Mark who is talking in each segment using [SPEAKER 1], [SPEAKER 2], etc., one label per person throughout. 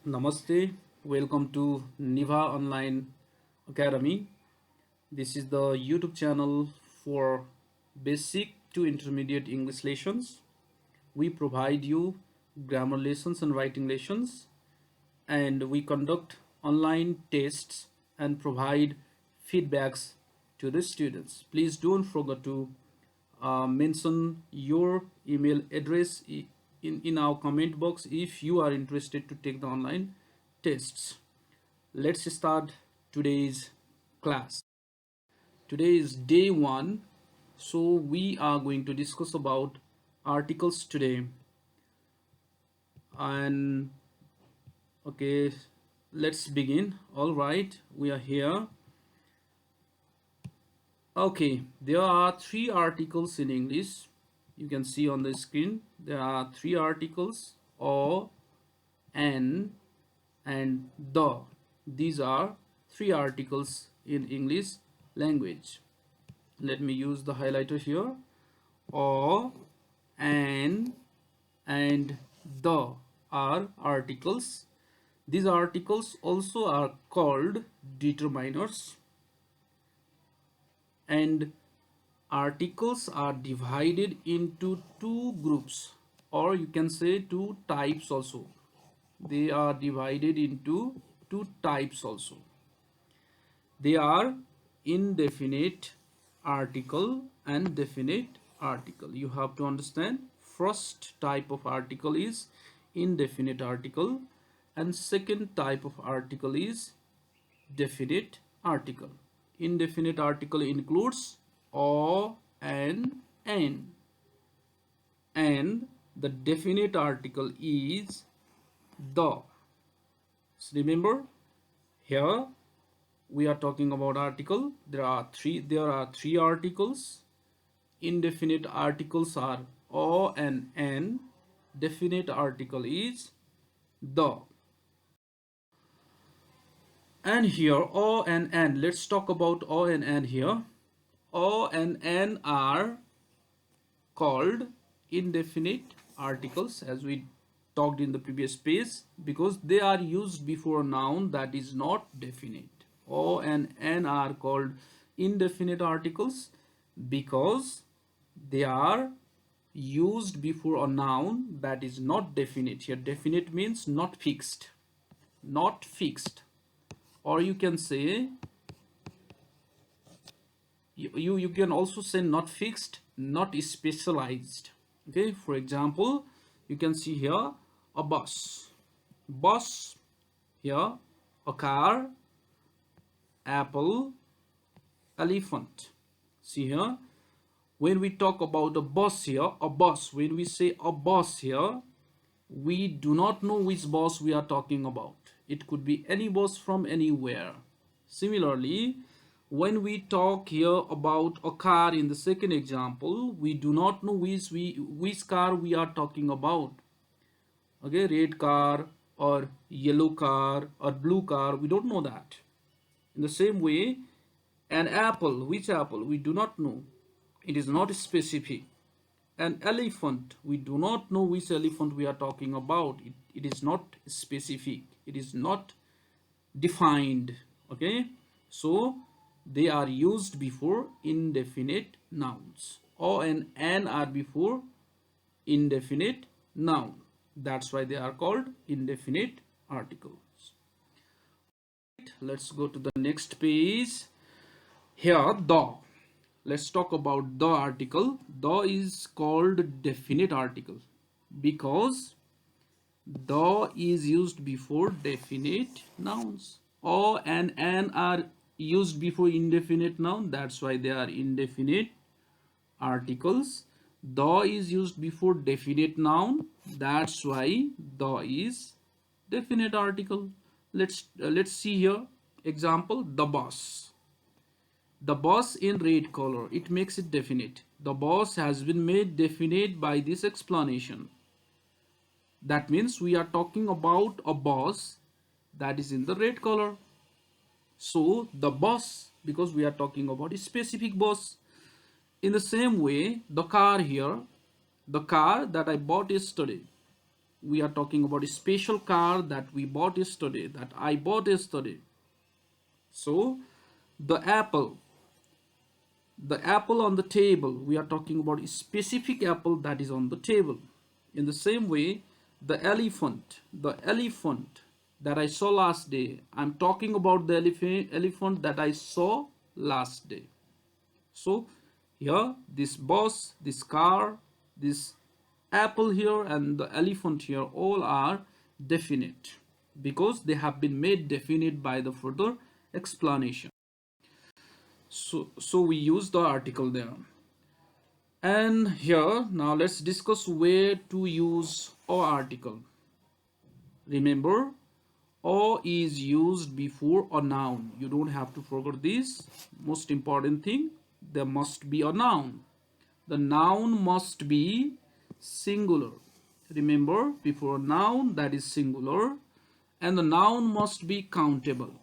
[SPEAKER 1] Namaste, welcome to Niva Online Academy. This is the YouTube channel for basic to intermediate English lessons. We provide you grammar lessons and writing lessons, and we conduct online tests and provide feedbacks to the students. Please don't forget to mention your email address in our comment box if you are interested to take the online tests. Let's start today's class. Today is day one, so we are going to discuss about articles today. And okay, let's begin. All right, we are here. Okay, there are three articles in English. You can see on the screen there are three articles: or, an, and the. These are three articles in English language. Let me use the highlighter here. Or, an, and the are articles. These articles also are called determiners, and articles are divided into two groups, or you can say two types also. They are divided into two types also. They are indefinite article and definite article. You have to understand, first type of article is indefinite article and second type of article is definite article. Indefinite article includes or, and the definite article is the. So remember, here we are talking about article. There are three articles. Indefinite articles are or and an. Definite article is the. And here o and an. Let's talk about o and an here. O and an are called indefinite articles, as we talked in the previous page, because they are used before a noun that is not definite. O and an are called indefinite articles because they are used before a noun that is not definite. Here definite means not fixed, not fixed, or you can say you can also say not fixed, not specialized. Okay, for example, you can see here a bus here, a car, apple, elephant. See here, when we talk about a bus here, when we say a bus here, we do not know which bus we are talking about. It could be any bus from anywhere. Similarly, when we talk here about a car in the second example, we do not know which car we are talking about. Okay, red car or yellow car or blue car, we don't know that. In the same way, an apple, which apple, we do not know. It is not specific. An elephant, we do not know which elephant we are talking about. It is not specific, it is not defined. Okay, so they are used before indefinite nouns. O and an are before indefinite noun. That's why they are called indefinite articles. Let's go to the next page. Here, the. Let's talk about the article. The is called definite article because the is used before definite nouns. O and an are used before indefinite noun. That's why they are indefinite articles. The is used before definite noun. That's why the is definite article. Let's see here. Example: the bus. The bus in red color. It makes it definite. The bus has been made definite by this explanation. That means we are talking about a bus that is in the red color. So the bus, because we are talking about a specific bus. In the same way, the car here, the car that I bought yesterday, We are talking about a special car that we bought yesterday, that I bought yesterday. So the apple, the apple on the table, we are talking about a specific apple that is on the table. In the same way, the elephant that I saw last day, I'm talking about the elephant that I saw last day. So here, this bus, this car, this apple here, and the elephant here, all are definite because they have been made definite by the further explanation. So we use the article there. And here, now let's discuss where to use or article. Remember, or is used before a noun. You don't have to forget this. Most important thing, there must be a noun. The noun must be singular. Remember, before a noun that is singular, and the noun must be countable.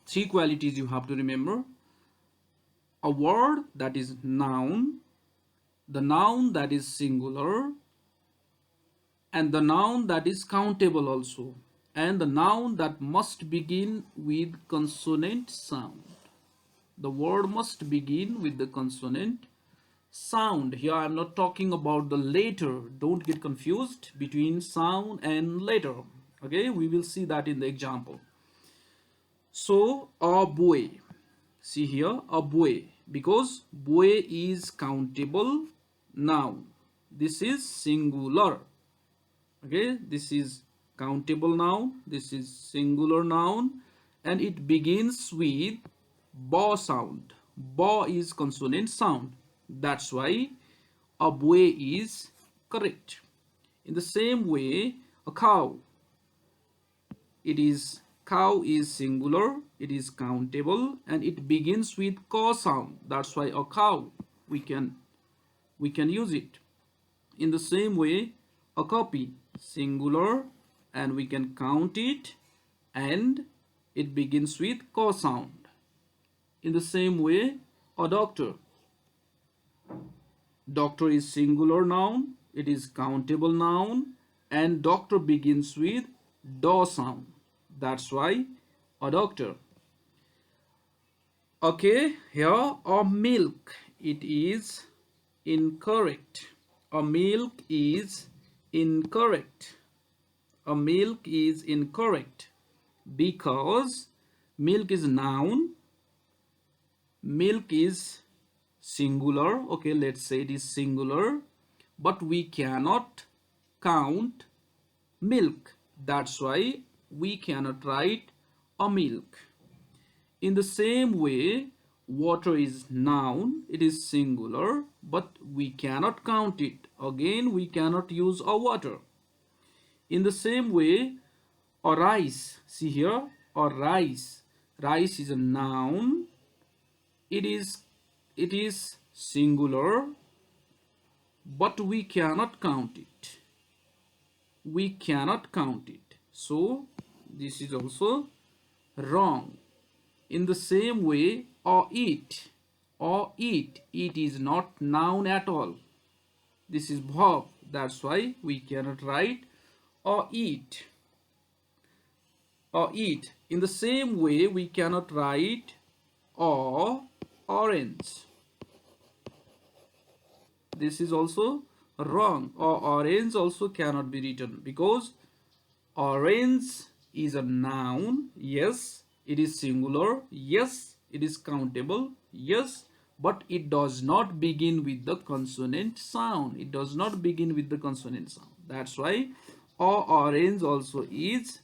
[SPEAKER 1] Three qualities you have to remember. A word that is noun, the noun that is singular, and the noun that is countable also, and the noun that must begin with consonant sound. The word must begin with the consonant sound. Here I am not talking about the letter. Don't get confused between sound and letter. Okay, we will see that in the example. So a boy, see here, a boy, because boy is countable noun. This is singular. Okay, this is countable noun, this is singular noun, and it begins with ba sound. Ba is consonant sound. That's why a boy is correct. In the same way, a cow, cow is singular, it is countable, and it begins with ka sound. That's why a cow, we can use it. In the same way, a copy, singular, and we can count it, and it begins with ka sound. In the same way, a doctor, doctor is singular noun, it is countable noun, and doctor begins with da sound. That's why a doctor. Okay, here a milk, it is incorrect. A milk is incorrect. A milk is incorrect because milk is noun, milk is singular. Okay, let's say it is singular, but we cannot count milk. That's why we cannot write a milk. In the same way, water is noun, it is singular, but we cannot count it. Again, we cannot use a water. In the same way, a rice, see here, a rice. Rice is a noun, it is singular, but we cannot count it. We cannot count it. So, this is also wrong. In the same way, or eat, eat is not noun at all. This is verb. That's why we cannot write or eat. Or eat. In the same way, we cannot write or orange. This is also wrong. Or orange also cannot be written because orange is a noun. Yes, it is singular. Yes, it is countable. Yes, but it does not begin with the consonant sound. It does not begin with the consonant sound. That's why or orange also is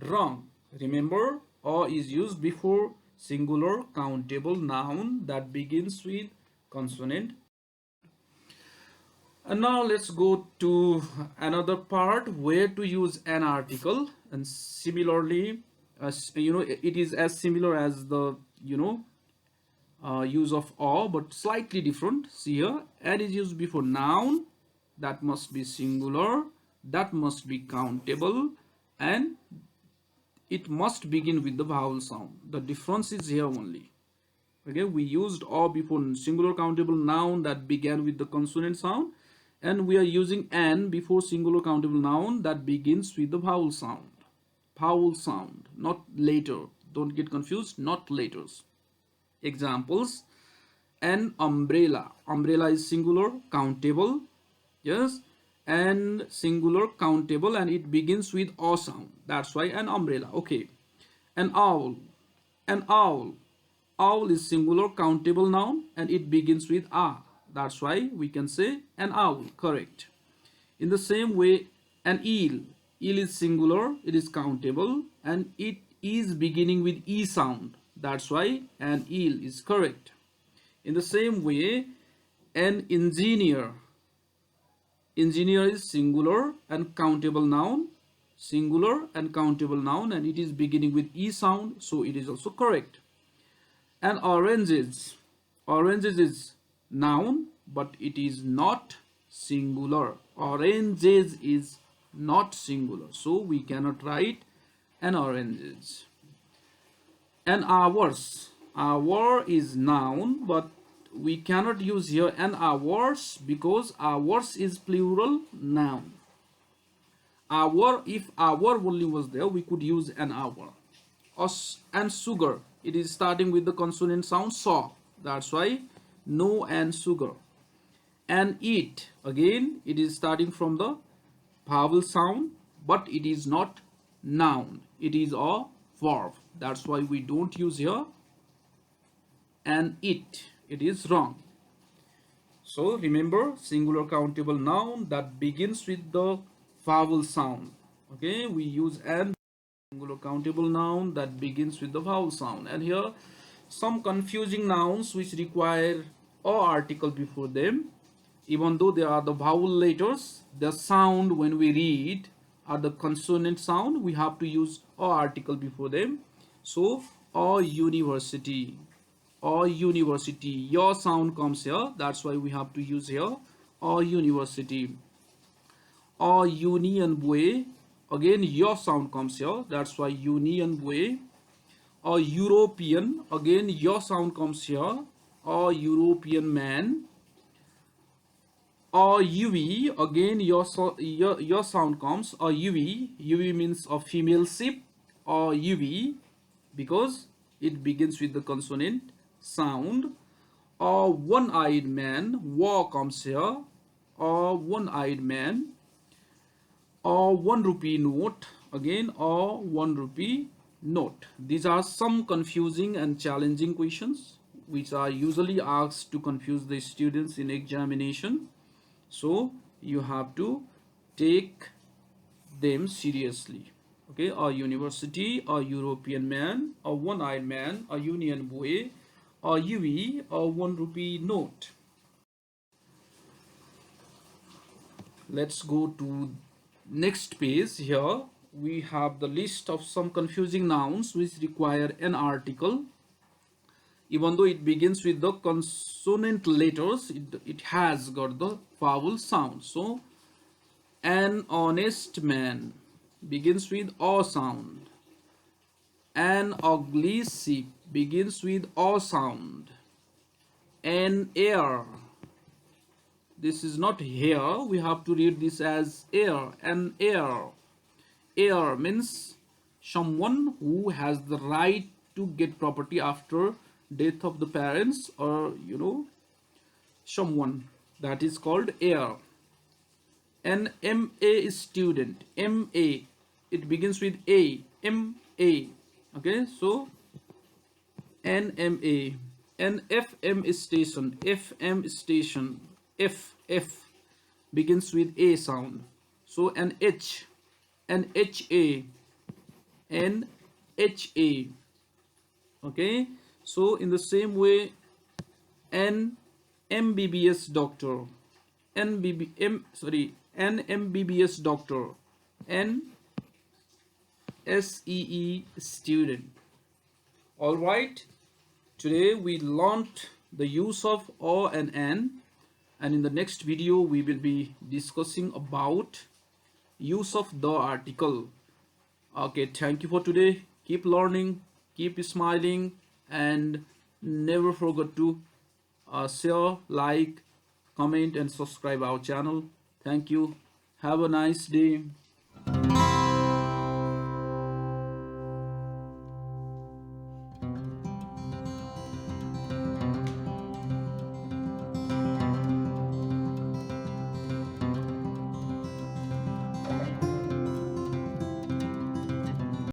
[SPEAKER 1] wrong. Remember, or is used before singular countable noun that begins with consonant. And now let's go to another part where to use an article. And similarly, it is as similar as the use of or, but slightly different. See here, and is used before noun that must be singular, that must be countable, and it must begin with the vowel sound. The difference is here only. Okay, we used or before singular countable noun that began with the consonant sound, And we are using an before singular countable noun that begins with the vowel sound. Vowel sound, not later. Don't get confused, not letters. Examples: an umbrella. Umbrella is singular countable, yes, and singular countable, and it begins with a sound. That's why an umbrella. Okay. An owl. An owl. Owl is singular countable noun and it begins with a. That's why we can say an owl. Correct. In the same way, an eel. Eel is singular, it is countable, and it is beginning with e sound. That's why an eel is correct. In the same way, an engineer. Engineer is singular and countable noun. Singular and countable noun, and it is beginning with e sound, so it is also correct. And oranges. Oranges is noun, but it is not singular. Oranges is not singular, so we cannot write an oranges. And hours. Hour is noun, but we cannot use here an hours because hours is plural noun. Hour, if hour only was there, we could use an hour. And sugar, it is starting with the consonant sound saw. That's why no and sugar. And eat, again it is starting from the vowel sound, but it is not noun, it is a verb. That's why we don't use here and it is wrong. So remember, singular countable noun that begins with the vowel sound. Okay, we use an singular countable noun that begins with the vowel sound. And here some confusing nouns which require a article before them. Even though they are the vowel letters, the sound when we read are the consonant sound, we have to use a article before them. So a university, a university, your sound comes here, that's why we have to use here a university. A union way, again your sound comes here, that's why union way. A European, again your sound comes here, a European man. A UV, again your sound comes, a UV. UV means a female ship, or UV, because it begins with the consonant sound. A one-eyed man, wa comes here, a one-eyed man. A 1 rupee note, again a 1 rupee note. These are some confusing and challenging questions which are usually asked to confuse the students in examination. So you have to take them seriously. Okay, a university, a European man, a one-eyed man, a union boy, a UV, a 1 rupee note. Let's go to next page. Here we have the list of some confusing nouns which require an article. Even though it begins with the consonant letters, it has got the vowel sound. So an honest man begins with a sound. An ugly sheep begins with a sound. An heir, this is not here, we have to read this as heir. An heir. Heir means someone who has the right to get property after death of the parents, or someone, that is called heir. An MA student, MA, it begins with A, MA. Okay, so an MA. An FM station, FM station, F begins with A sound. So an H, an HA, an HA. Okay, so in the same way, an MBBS doctor, an MBBS doctor, an SEE student. All right, today we learned the use of a and an, and in the next video we will be discussing about use of the article. Okay, thank you for today. Keep learning, keep smiling, and never forget to share, like, comment and subscribe our channel. Thank you. Have a nice day.